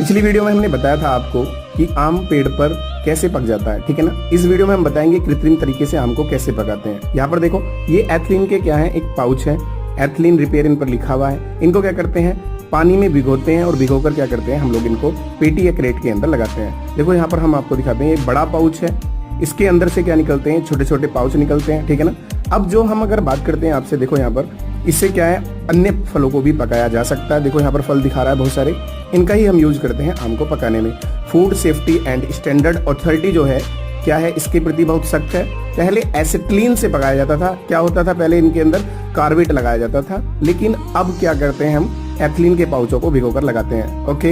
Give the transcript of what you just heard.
पिछली वीडियो में हमने बताया था आपको कि आम पेड़ पर कैसे पक जाता है, ठीक है ना। इस वीडियो में हम बताएंगे कृत्रिम तरीके से आम को कैसे पकाते हैं। यहाँ पर देखो, ये एथिलीन के क्या है, एक पाउच है, एथिलीन रिपेयर इन पर लिखा हुआ है। इनको क्या करते हैं, पानी में भिगोते हैं और भिगोकर क्या करते हैं, हम लोग इनको पेटी या क्रेट के अंदर लगाते हैं। देखो यहाँ पर हम आपको दिखाते हैं, ये बड़ा पाउच है, इसके अंदर से क्या निकलते हैं, छोटे छोटे पाउच निकलते हैं, ठीक है ना। अब जो हम अगर बात करते हैं आपसे, देखो यहाँ पर इससे क्या है, अन्य फलों को भी पकाया जा सकता है। देखो यहाँ पर फल दिखा रहा है बहुत सारे, इनका ही हम यूज करते हैं आम को पकाने में। Food safety and standard authority जो है क्या है, इसके प्रति बहुत सख्त है। पहले एसिटिलीन से पकाया जाता था। क्या होता था, पहले इनके अंदर कार्बेट लगाया जाता था, लेकिन अब क्या करते हैं, हम एथिलीन के पाउचों को भिगोकर लगाते हैं। ओके।